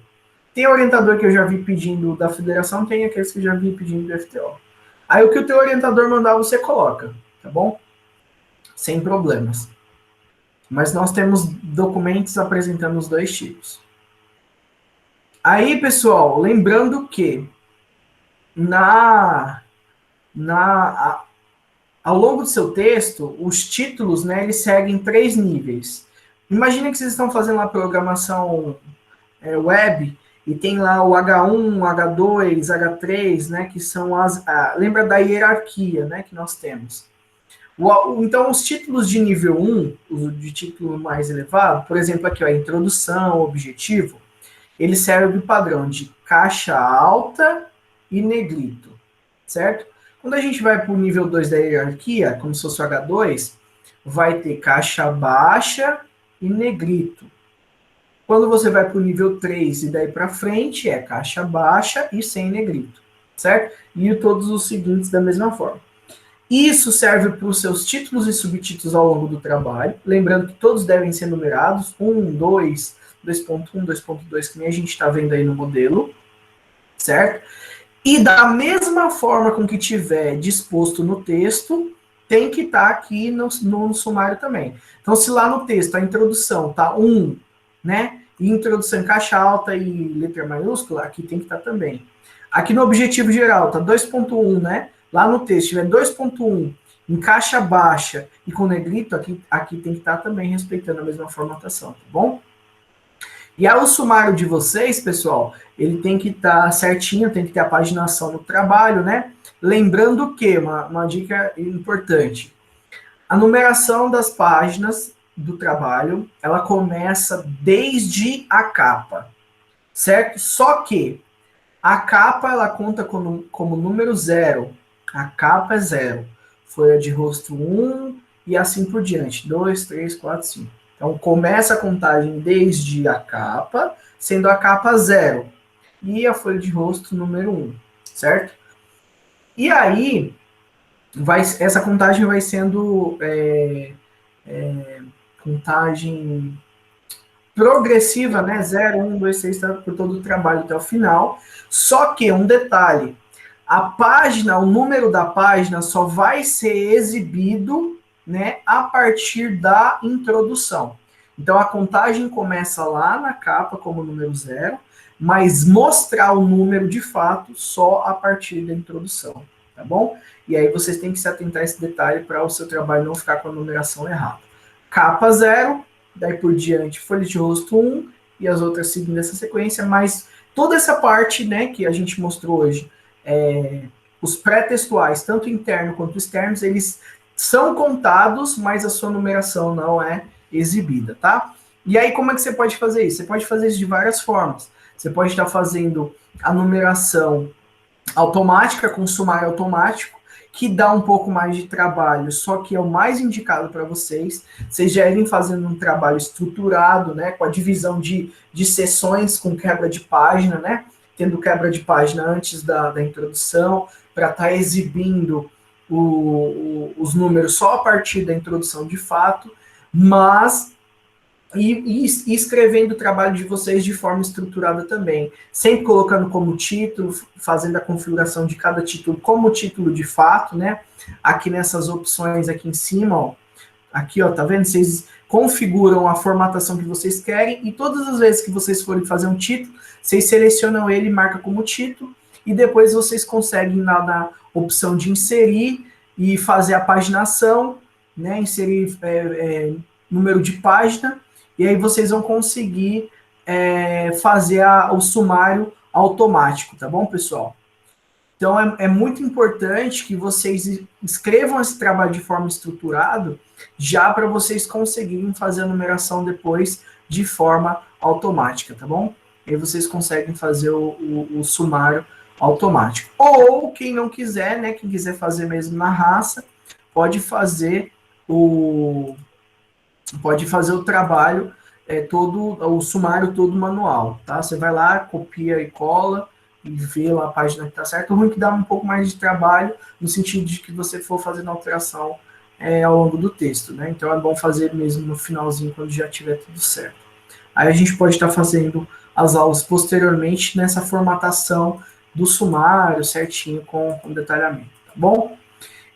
Tem orientador que eu já vi pedindo da Federação, tem aqueles que eu já vi pedindo do FTO. Aí o que o teu orientador mandar, você coloca, tá bom? Sem problemas. Mas nós temos documentos apresentando os dois tipos. Aí, pessoal, lembrando que ao longo do seu texto, os títulos, né, eles seguem 3 níveis. Imagina que vocês estão fazendo lá programação web e tem lá o H1, H2, H3, né, que são lembra da hierarquia, né, que nós temos. Então, os títulos de nível 1, de título mais elevado, por exemplo, aqui, ó, introdução, objetivo, ele serve do padrão de caixa alta e negrito, certo? Quando a gente vai para o nível 2 da hierarquia, como se fosse o H2, vai ter caixa baixa e negrito. Quando você vai para o nível 3 e daí para frente, é caixa baixa e sem negrito, certo? E todos os seguintes da mesma forma. Isso serve para os seus títulos e subtítulos ao longo do trabalho, lembrando que todos devem ser numerados, 1, 2, 2.1, 2.2, que nem a gente está vendo aí no modelo, certo? E da mesma forma com que tiver disposto no texto, tem que estar aqui no sumário também. Então, se lá no texto a introdução está 1, né? E introdução em caixa alta e letra maiúscula, aqui tem que estar também. Aqui no objetivo geral está 2.1, né? Lá no texto tiver 2.1 em caixa baixa e com negrito, aqui tem que estar também respeitando a mesma formatação, tá bom? E aí o sumário de vocês, pessoal, ele tem que estar certinho, tem que ter a paginação no trabalho, né? Lembrando que, uma dica importante, a numeração das páginas do trabalho, ela começa desde a capa, certo? Só que a capa, ela conta como número 0. A capa é 0. Folha de rosto 1 e assim por diante. 2, 3, 4, 5. Então, começa a contagem desde a capa, sendo a capa 0. E a folha de rosto número 1, certo? E aí, essa contagem vai sendo contagem progressiva, né? 0, 1, 2, 3, tá, por todo o trabalho até o final. Só que, um detalhe, a página, o número da página só vai ser exibido, né, a partir da introdução. Então, a contagem começa lá na capa como número 0, mas mostrar o número de fato só a partir da introdução, tá bom? E aí vocês têm que se atentar a esse detalhe para o seu trabalho não ficar com a numeração errada. Capa 0, daí por diante folha de rosto 1 e as outras seguindo essa sequência, mas toda essa parte, né, que a gente mostrou hoje, os pré-textuais, tanto interno quanto externos, eles são contados, mas a sua numeração não é exibida, tá? E aí, como é que você pode fazer isso? Você pode fazer isso de várias formas. Você pode estar fazendo a numeração automática, com sumário automático, que dá um pouco mais de trabalho, só que é o mais indicado para vocês. Vocês já irem fazendo um trabalho estruturado, né, com a divisão de sessões com quebra de página, né, tendo quebra de página antes da introdução, para estar exibindo os números só a partir da introdução de fato, mas e escrevendo o trabalho de vocês de forma estruturada também, sempre colocando como título, fazendo a configuração de cada título como título de fato, né? Aqui nessas opções aqui em cima, ó, aqui, ó, tá vendo? Vocês configuram a formatação que vocês querem e todas as vezes que vocês forem fazer um título, vocês selecionam ele, marca como título e depois vocês conseguem lá na opção de inserir e fazer a paginação, né? Inserir número de página. E aí vocês vão conseguir fazer o sumário automático, tá bom, pessoal? Então, é muito importante que vocês escrevam esse trabalho de forma estruturada, já para vocês conseguirem fazer a numeração depois de forma automática, tá bom? E aí vocês conseguem fazer o sumário automático. Ou, quem não quiser, né, quem quiser fazer mesmo na raça, pode fazer o trabalho todo, o sumário todo manual, tá? Você vai lá, copia e cola e vê lá a página que tá certa. O ruim é que dá um pouco mais de trabalho, no sentido de que você for fazendo alteração ao longo do texto, né? Então é bom fazer mesmo no finalzinho, quando já tiver tudo certo. Aí a gente pode estar fazendo as aulas posteriormente nessa formatação do sumário certinho com detalhamento, tá bom?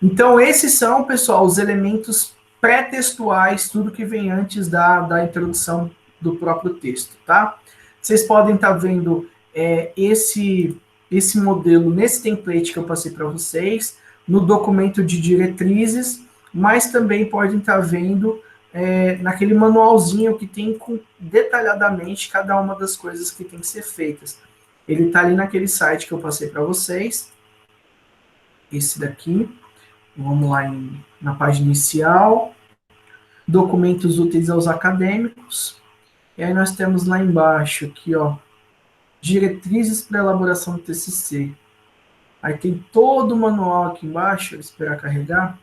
Então esses são, pessoal, os elementos pré-textuais, tudo que vem antes da introdução do próprio texto, tá? Vocês podem estar vendo esse modelo nesse template que eu passei para vocês, no documento de diretrizes, mas também podem estar vendo naquele manualzinho que tem detalhadamente cada uma das coisas que tem que ser feitas. Ele está ali naquele site que eu passei para vocês, esse daqui. Vamos lá na página inicial, documentos úteis aos acadêmicos, e aí nós temos lá embaixo, aqui, ó, diretrizes para elaboração do TCC. Aí tem todo o manual aqui embaixo, vou esperar carregar,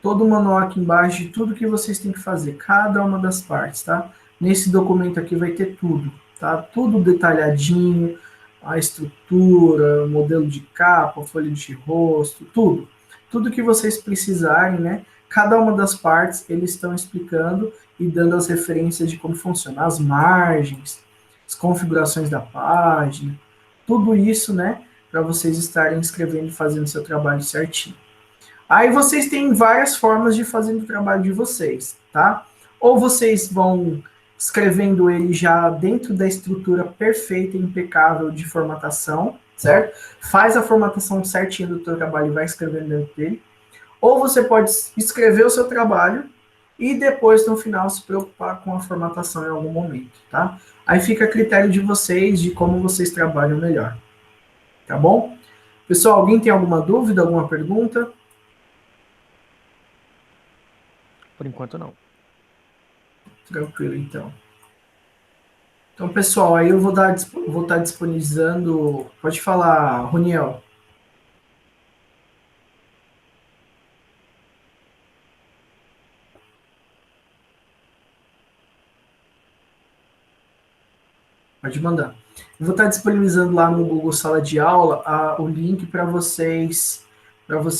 todo o manual aqui embaixo de tudo que vocês têm que fazer, cada uma das partes, tá? Nesse documento aqui vai ter tudo, tá? Tudo detalhadinho, a estrutura, o modelo de capa, folha de rosto, tudo. Tudo que vocês precisarem, né? Cada uma das partes, eles estão explicando e dando as referências de como funciona, as margens, as configurações da página, tudo isso, né? Para vocês estarem escrevendo e fazendo seu trabalho certinho. Aí vocês têm várias formas de fazer o trabalho de vocês, tá? Ou vocês vão escrevendo ele já dentro da estrutura perfeita e impecável de formatação, certo? Faz a formatação certinha do teu trabalho e vai escrevendo dentro dele. Ou você pode escrever o seu trabalho e depois, no final, se preocupar com a formatação em algum momento, tá? Aí fica a critério de vocês, de como vocês trabalham melhor. Tá bom? Pessoal, alguém tem alguma dúvida, alguma pergunta? Por enquanto, não. Tranquilo, então. Então, pessoal, aí eu vou estar disponibilizando... Pode falar, Roniel. Pode mandar. Eu vou estar disponibilizando lá no Google Sala de Aula o link para vocês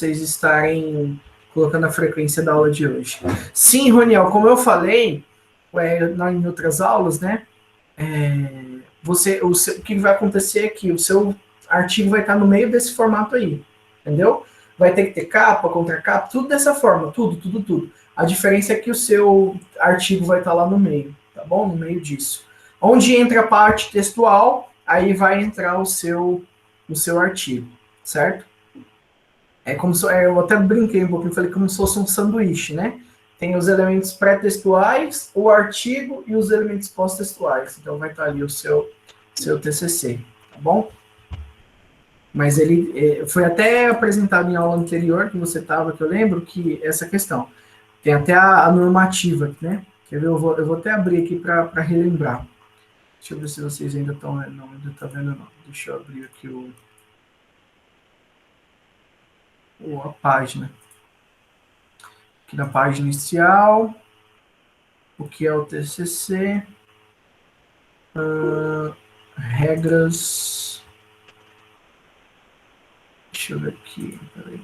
estarem colocando a frequência da aula de hoje. Sim, Roniel, como eu falei em outras aulas, né? O que vai acontecer é que o seu artigo vai estar no meio desse formato aí, entendeu? Vai ter que ter capa, contracapa, tudo dessa forma, tudo. A diferença é que o seu artigo vai estar lá no meio, tá bom? No meio disso. Onde entra a parte textual, aí vai entrar o seu artigo, certo? É como se, eu até brinquei um pouquinho, falei como se fosse um sanduíche, né? Tem os elementos pré-textuais, o artigo e os elementos pós-textuais. Então vai estar ali o seu TCC, tá bom? Mas ele foi até apresentado em aula anterior, que você estava, que eu lembro, que essa questão. Tem até a normativa, né? Quer ver? Eu vou até abrir aqui para relembrar. Deixa eu ver se vocês ainda estão... Não, ainda está vendo não. Deixa eu abrir aqui a página. Aqui na página inicial. O que é o TCC? Regras... Deixa eu ver aqui. Peraí.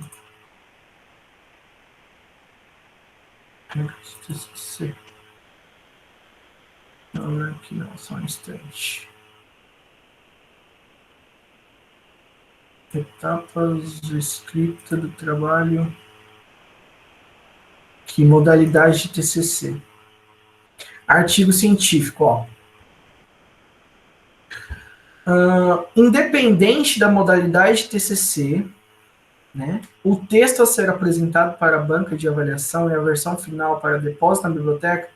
TCC. Não, aqui não, só um instante. Etapas de escrita do trabalho. Que modalidade de TCC? Artigo científico, ó. Independente da modalidade de TCC, né, o texto a ser apresentado para a banca de avaliação e a versão final para depósito na biblioteca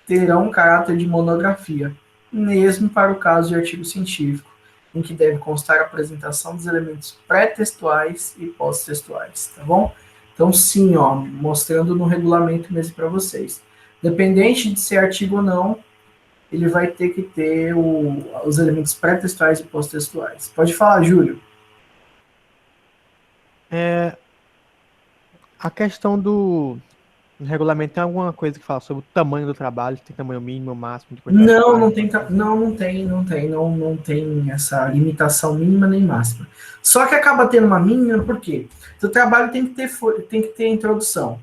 terão caráter de monografia, mesmo para o caso de artigo científico, em que deve constar a apresentação dos elementos pré-textuais e pós-textuais, tá bom? Então, sim, ó, mostrando no regulamento mesmo para vocês. Dependente de ser artigo ou não, ele vai ter que ter os elementos pré-textuais e pós-textuais. Pode falar, Júlio. A questão do regulamento, tem alguma coisa que fala sobre o tamanho do trabalho, se tem tamanho mínimo, máximo? Não tem essa limitação mínima nem máxima. Só que acaba tendo uma mínima, por quê? Seu trabalho tem que ter introdução,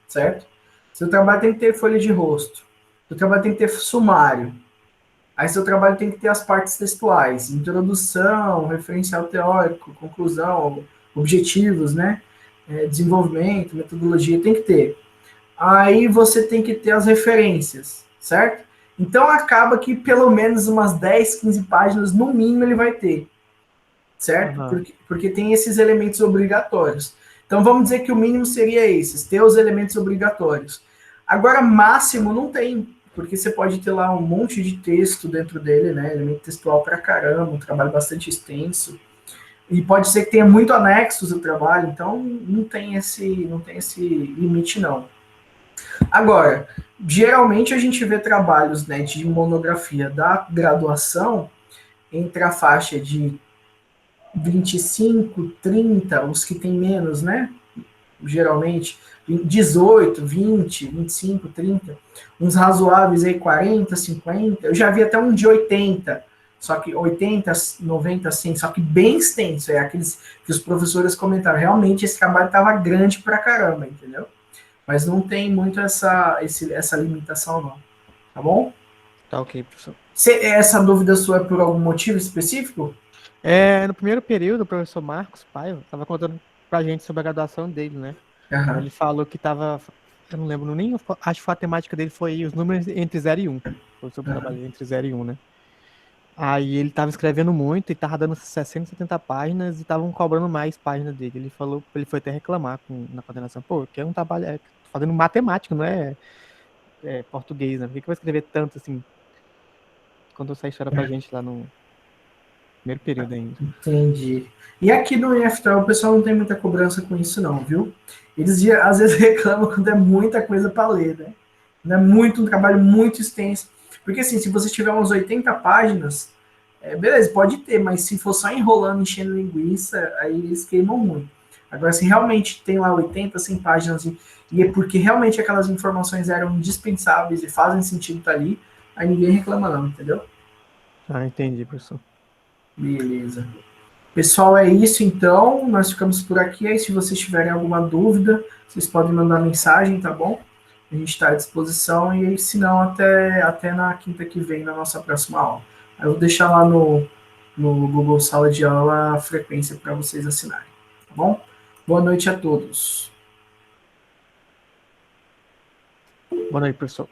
certo? Seu trabalho tem que ter folha de rosto. Seu trabalho tem que ter sumário. Aí seu trabalho tem que ter as partes textuais, introdução, referencial teórico, conclusão, objetivos, né? Desenvolvimento, metodologia, tem que ter. Aí você tem que ter as referências, certo? Então acaba que pelo menos umas 10, 15 páginas, no mínimo, ele vai ter, certo? Uhum. Porque tem esses elementos obrigatórios. Então vamos dizer que o mínimo seria esses, ter os elementos obrigatórios. Agora, máximo não tem, porque você pode ter lá um monte de texto dentro dele, né? Elemento textual pra caramba, um trabalho bastante extenso. E pode ser que tenha muito anexos o trabalho, então não tem esse limite, não. Agora, geralmente a gente vê trabalhos, né, de monografia da graduação entre a faixa de 25, 30, os que tem menos, né? Geralmente 18, 20, 25, 30, uns razoáveis aí 40, 50. Eu já vi até um de 80, só que 80, 90, 100, só que bem extenso, aqueles que os professores comentaram, realmente esse trabalho estava grande pra caramba, entendeu? Mas não tem muito essa limitação, não. Tá bom? Tá ok, professor. Essa dúvida sua é por algum motivo específico? No primeiro período, o professor Marcos Paiva estava contando pra gente sobre a graduação dele, né? Uhum. Ele falou que estava, eu não lembro nem, acho que a temática dele foi os números entre 0 e 1. Foi sobre o trabalho entre 0 e 1, né? Aí ele estava escrevendo muito e estava dando 60, 70 páginas e estavam cobrando mais páginas dele. Ele falou, ele foi até reclamar na coordenação. Pô, que é um trabalho, tô fazendo matemática, não é português, né? Por que eu vou escrever tanto assim? Contou essa história pra gente lá no primeiro período ainda. Entendi. E aqui no IFTL o pessoal não tem muita cobrança com isso, não, viu? Eles às vezes reclamam quando é muita coisa para ler, né? Não é um trabalho muito extenso. Porque assim, se você tiver umas 80 páginas, beleza, pode ter, mas se for só enrolando, enchendo linguiça, aí eles queimam muito. Agora, se realmente tem lá 80, 100 páginas e é porque realmente aquelas informações eram indispensáveis e fazem sentido estar ali, aí ninguém reclama não, entendeu? Ah, entendi, professor. Beleza. Pessoal, é isso então. Nós ficamos por aqui. Aí, se vocês tiverem alguma dúvida, vocês podem mandar mensagem, tá bom? A gente está à disposição. E se não, até na quinta que vem, na nossa próxima aula. Eu vou deixar lá no Google Sala de Aula a frequência para vocês assinarem, tá bom? Boa noite a todos. Boa noite, professor.